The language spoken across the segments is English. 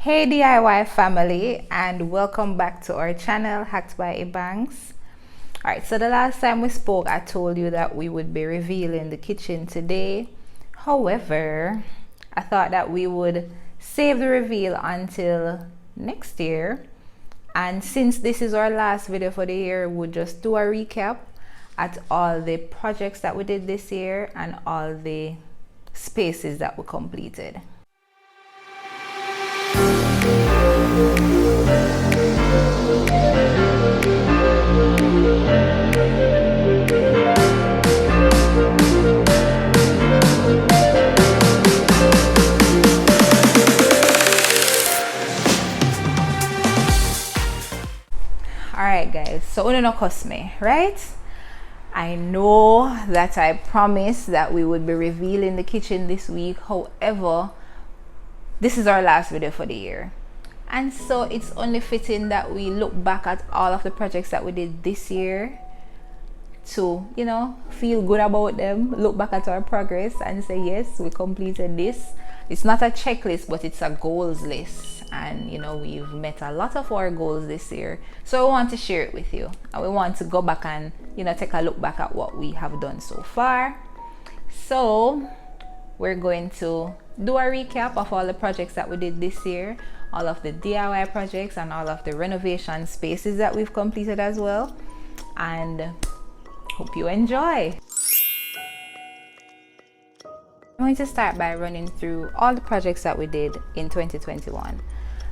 Hey DIY family, and welcome back to our channel Hacked by Ebanks. Alright, so the last time we spoke I told you that we would be revealing the kitchen today. However, I thought that we would save the reveal until next year, and since this is our last video for the year, we'll just do a recap at all the projects that we did this year and all the spaces that we completed. Alright guys, so we don't cost me, right? I know that I promised that we would be revealing the kitchen this week. However, this is our last video for the year, and so it's only fitting that we look back at all of the projects that we did this year to, you know, feel good about them, look back at our progress and say, yes, we completed this. It's not a checklist, but it's a goals list, and you know, we've met a lot of our goals this year, so we want to share it with you, and we want to go back and, you know, take a look back at what we have done so far. So we're going to do a recap of all the projects that we did this year, all of the DIY projects and all of the renovation spaces that we've completed as well, and hope you enjoy. I'm going to start by running through all the projects that we did in 2021,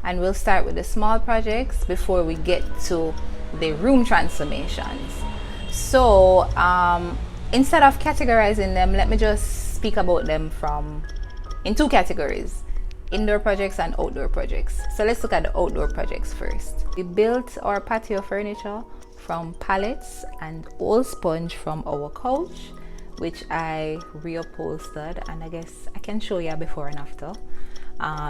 and we'll start with the small projects before we get to the room transformations. So instead of categorizing them, let me just speak about them in two categories: indoor projects and outdoor projects. So let's look at the outdoor projects first. We built our patio furniture from pallets and old sponge from our couch, which I reupholstered, and I guess I can show you before and after.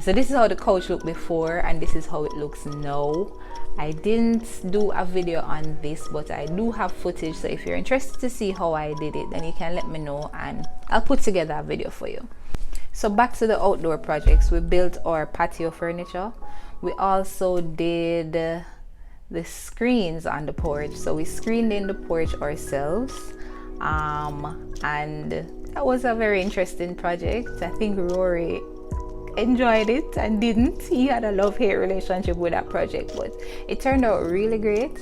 So this is how the couch looked before, and this is how it looks now. I didn't do a video on this, but I do have footage, so if you're interested to see how I did it, then you can let me know and I'll put together a video for you. So back to the outdoor projects. We built our patio furniture. We also did the screens on the porch, so we screened in the porch ourselves, and that was a very interesting project. I think Rory enjoyed it and didn't. He had a love-hate relationship with that project, but it turned out really great,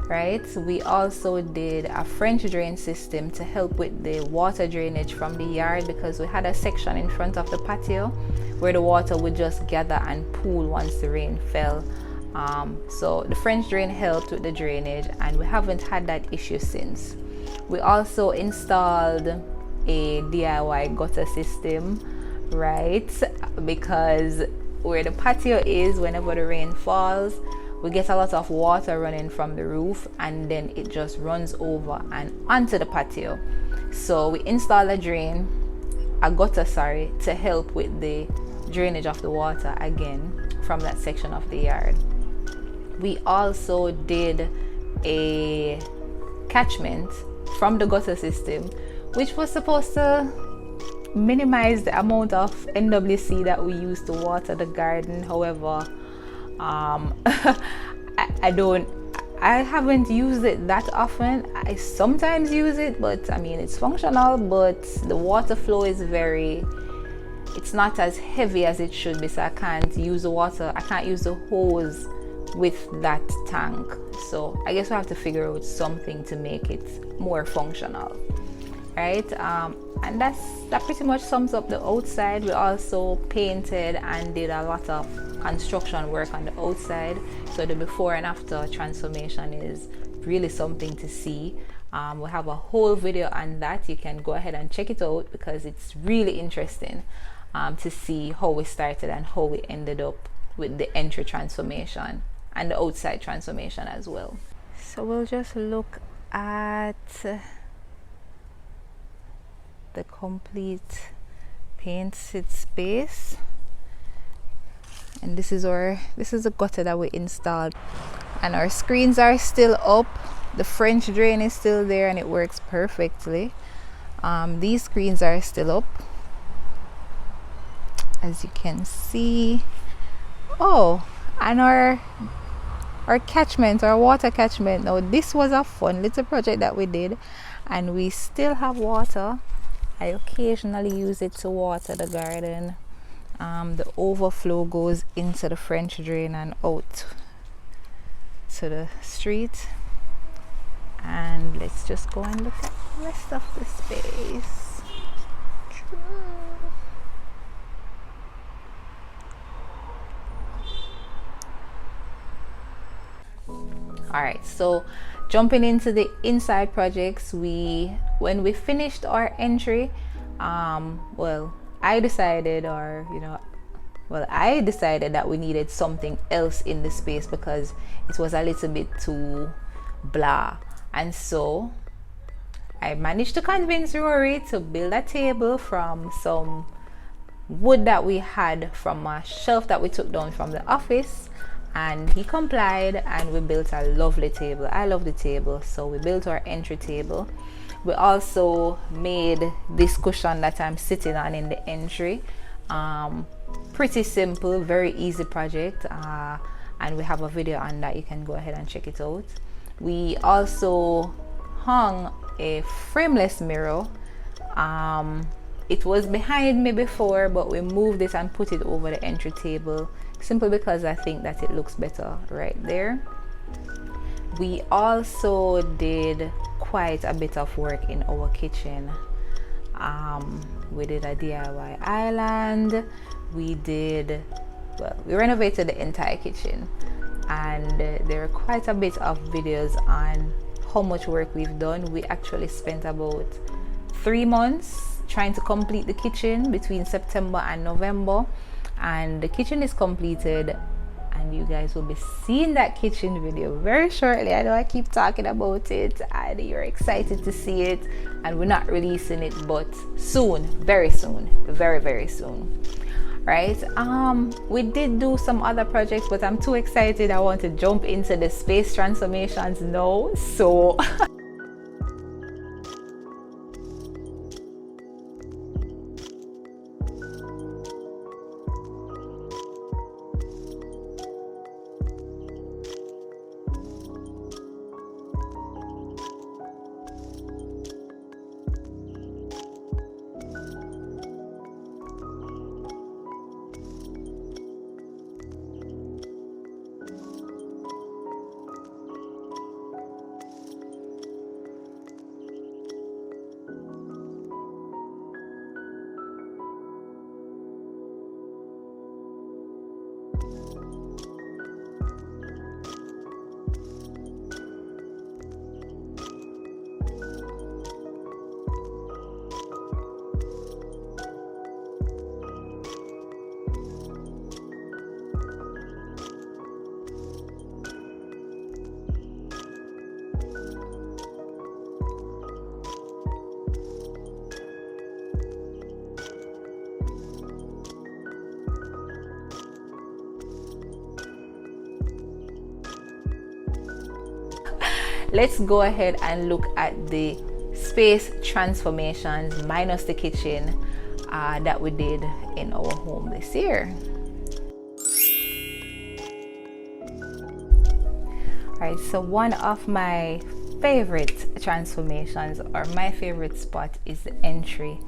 right? We also did a French drain system to help with the water drainage from the yard, because we had a section in front of the patio where the water would just gather and pool once the rain fell. So the French drain helped with the drainage, and we haven't had that issue since. We also installed a DIY gutter system, right? Because where the patio is, whenever the rain falls, we get a lot of water running from the roof, and then it just runs over and onto the patio. So we installed a gutter, to help with the drainage of the water again from that section of the yard. We also did a catchment from the gutter system, which was supposed to minimize the amount of NWC that we use to water the garden. However, I haven't used it that often. I sometimes use it, but I mean, it's functional, but the water flow is it's not as heavy as it should be, so I can't use the hose with that tank. So I guess we have to figure out something to make it more functional, right? And that pretty much sums up the outside. We also painted and did a lot of construction work on the outside, so the before and after transformation is really something to see. We have a whole video on that. You can go ahead and check it out, because it's really interesting to see how we started and how we ended up with the entry transformation and the outside transformation as well. So we'll just look at the complete painted space, and this is the gutter that we installed, and our screens are still up. The French drain is still there and it works perfectly. These screens are still up, as you can see. Oh, and our catchment, our water catchment. Now this was a fun little project that we did, and we still have water. I occasionally use it to water the garden. The overflow goes into the French drain and out to the street. And let's just go and look at the rest of the space. All right, so jumping into the inside projects, when we finished our entry, I decided, I decided that we needed something else in the space because it was a little bit too blah. And so I managed to convince Rory to build a table from some wood that we had from a shelf that we took down from the office, and he complied, and we built a lovely table. I love the table, so we built our entry table. We also made this cushion that I'm sitting on in the entry. Pretty simple, very easy project, and we have a video on that. You can go ahead and check it out. We also hung a frameless mirror. It was behind me before, but we moved it and put it over the entry table simply because I think that it looks better right there. We also did quite a bit of work in our kitchen. We did a DIY island. We renovated the entire kitchen, and there are quite a bit of videos on how much work we've done. We actually spent about 3 months trying to complete the kitchen between September and November, and the kitchen is completed, and you guys will be seeing that kitchen video very shortly. I know I keep talking about it and you're excited to see it, and we're not releasing it, but soon, very soon, very, very soon. Right, we did do some other projects, but I'm too excited. I want to jump into the space transformations now, so let's go ahead and look at the space transformations minus the kitchen that we did in our home this year. Alright, so one of my favorite transformations, or my favorite spot, is the entry.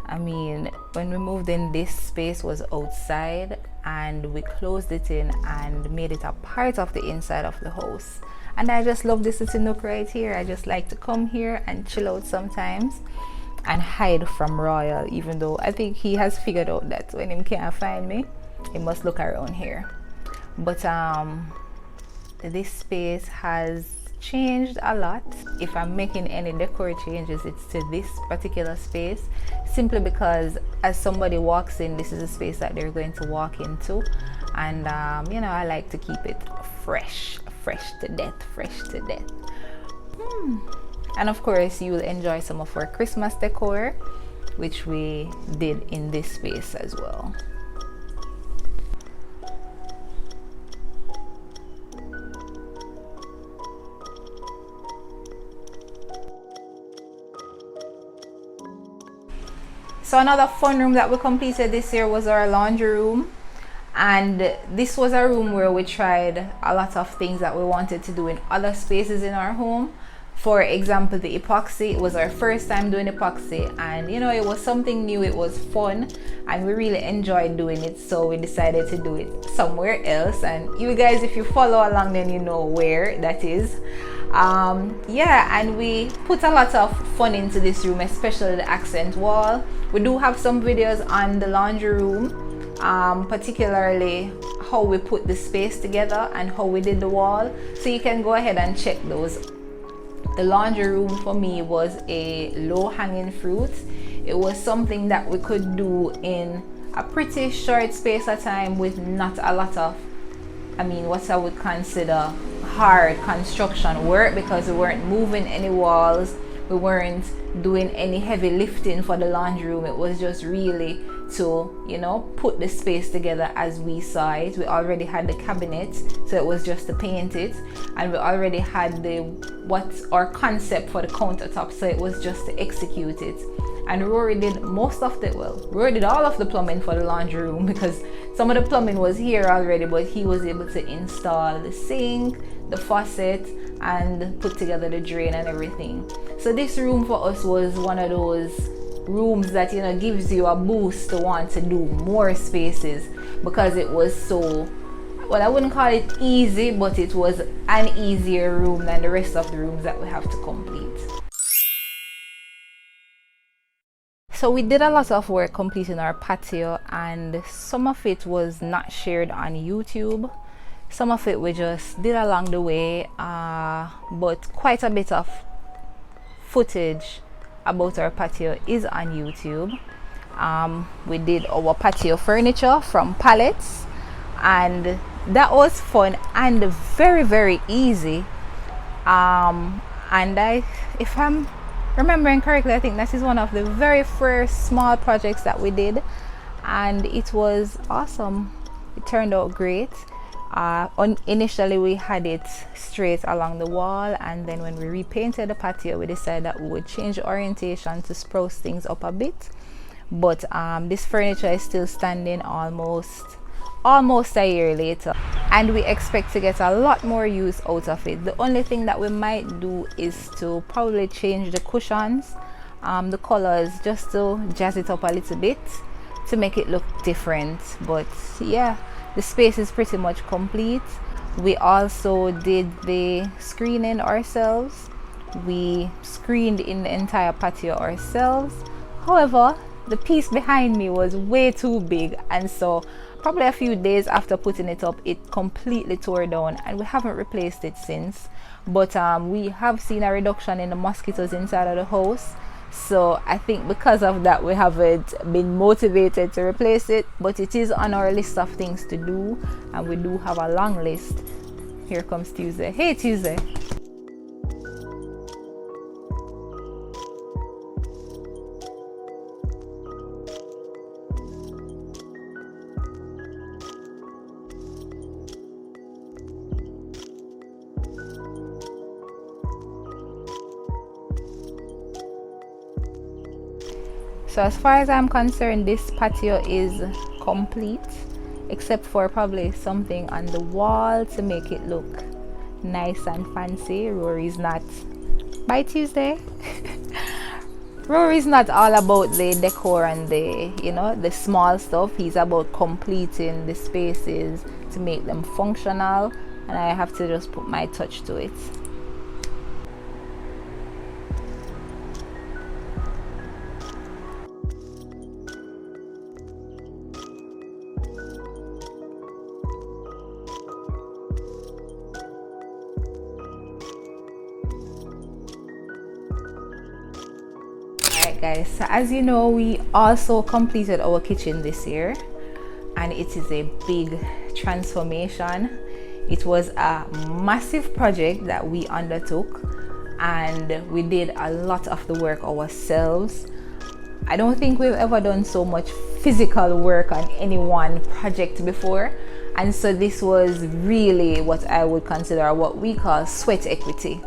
I mean, when we moved in, this space was outside and we closed it in and made it a part of the inside of the house. And I just love this little nook right here. I just like to come here and chill out sometimes and hide from Royal, even though I think he has figured out that when he can't find me, he must look around here. But this space has changed a lot. If I'm making any decor changes, it's to this particular space, simply because as somebody walks in, this is a space that they're going to walk into, and you know, I like to keep it fresh to death. And of course, you will enjoy some of our Christmas decor, which we did in this space as well. So another fun room that we completed this year was our laundry room. And this was a room where we tried a lot of things that we wanted to do in other spaces in our home. For example, the epoxy. It was our first time doing epoxy, and you know, it was something new, it was fun, and we really enjoyed doing it, so we decided to do it somewhere else. And you guys, if you follow along, then you know where that is. Yeah, and we put a lot of fun into this room, especially the accent wall. We do have some videos on the laundry room, particularly how we put the space together and how we did the wall, so you can go ahead and check those. The laundry room for me was a low-hanging fruit. It was something that we could do in a pretty short space of time with not a lot of, what I would consider hard construction work, because we weren't moving any walls, we weren't doing any heavy lifting for the laundry room. It was just really to, you know, put the space together as we saw it. We already had the cabinet, so it was just to paint it, and we already had our concept for the countertop, so it was just to execute it. And Rory did Rory did all of the plumbing for the laundry room, because some of the plumbing was here already, but he was able to install the sink, the faucet, and put together the drain and everything. So this room for us was one of those rooms that, you know, gives you a boost to want to do more spaces, because it was so, well, I wouldn't call it easy, but it was an easier room than the rest of the rooms that we have to complete. So we did a lot of work completing our patio, and some of it was not shared on YouTube. Some of it we just did along the way, but quite a bit of footage about our patio is on YouTube. We did our patio furniture from pallets, and that was fun and very, very easy. And if I'm remembering correctly, I think that is one of the very first small projects that we did, and it was awesome. It turned out great. Initially we had it straight along the wall, and then when we repainted the patio, we decided that we would change the orientation to spruce things up a bit. But this furniture is still standing almost a year later, and we expect to get a lot more use out of it. The only thing that we might do is to probably change the cushions, the colors, just to jazz it up a little bit to make it look different. But yeah, the space is pretty much complete. We also did the screening ourselves. We screened in the entire patio ourselves. However, the piece behind me was way too big, and so probably a few days after putting it up, it completely tore down, and we haven't replaced it since. But we have seen a reduction in the mosquitoes inside of the house, so I think because of that we haven't been motivated to replace it, but it is on our list of things to do, and we do have a long list. Here comes Tuesday. Hey Tuesday. So as far as I'm concerned, this patio is complete, except for probably something on the wall to make it look nice and fancy. Rory's not, by Tuesday, Rory's not all about the decor and the small stuff. He's about completing the spaces to make them functional, and I have to just put my touch to it. Guys, so as you know, we also completed our kitchen this year, and it is a big transformation. It was a massive project that we undertook, and we did a lot of the work ourselves. I don't think we've ever done so much physical work on any one project before, and so this was really what I would consider what we call sweat equity.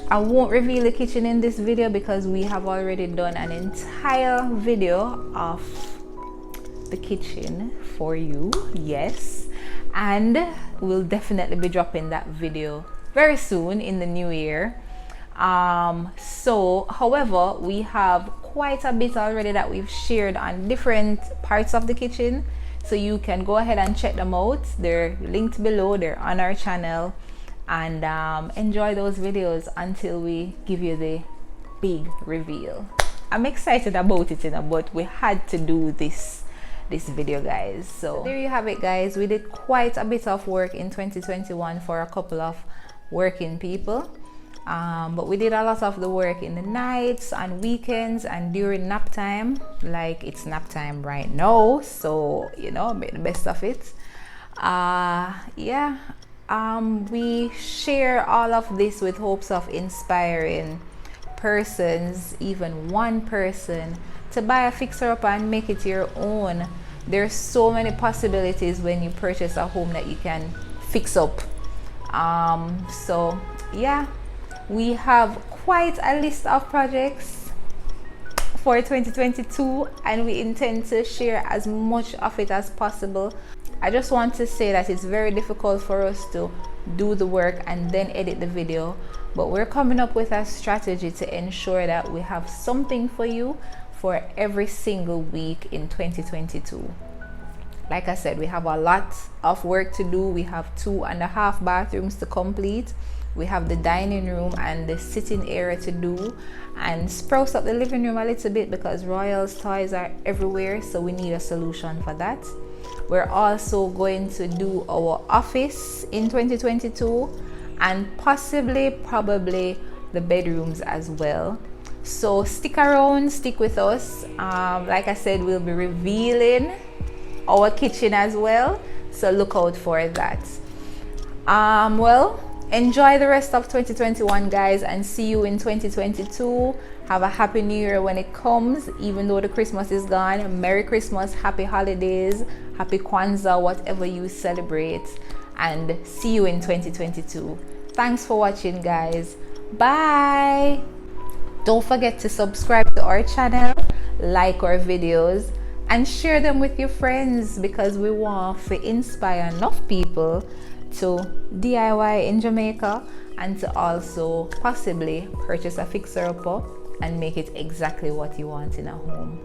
I won't reveal the kitchen in this video because we have already done an entire video of the kitchen for you, yes, and we'll definitely be dropping that video very soon in the new year. However, we have quite a bit already that we've shared on different parts of the kitchen, so you can go ahead and check them out. They're linked below, they're on our channel, and enjoy those videos until we give you the big reveal. I'm excited about it, but we had to do this video, guys. So there you have it, guys. We did quite a bit of work in 2021 for a couple of working people, but we did a lot of the work in the nights and weekends and during nap time, like it's nap time right now, so make the best of it. We share all of this with hopes of inspiring persons, even one person, to buy a fixer-upper and make it your own. There's so many possibilities when you purchase a home that you can fix up. So yeah, we have quite a list of projects for 2022, and we intend to share as much of it as possible. I just want to say that it's very difficult for us to do the work and then edit the video, but we're coming up with a strategy to ensure that we have something for you for every single week in 2022. Like I said, we have a lot of work to do. We have 2.5 bathrooms to complete. We have the dining room and the sitting area to do, and spruce up the living room a little bit because Royal's toys are everywhere, so we need a solution for that. We're also going to do our office in 2022, and probably the bedrooms as well. So stick around, stick with us. Like I said, we'll be revealing our kitchen as well, so look out for that. Well, enjoy the rest of 2021, guys, and see you in 2022. Have a happy new year when it comes, even though the Christmas is gone. Merry Christmas, happy holidays, happy Kwanzaa, whatever you celebrate, and see you in 2022. Thanks for watching, guys. Bye. Don't forget to subscribe to our channel, like our videos, and share them with your friends, because we want to inspire enough people to DIY in Jamaica and to also possibly purchase a fixer-upper and make it exactly what you want in a home.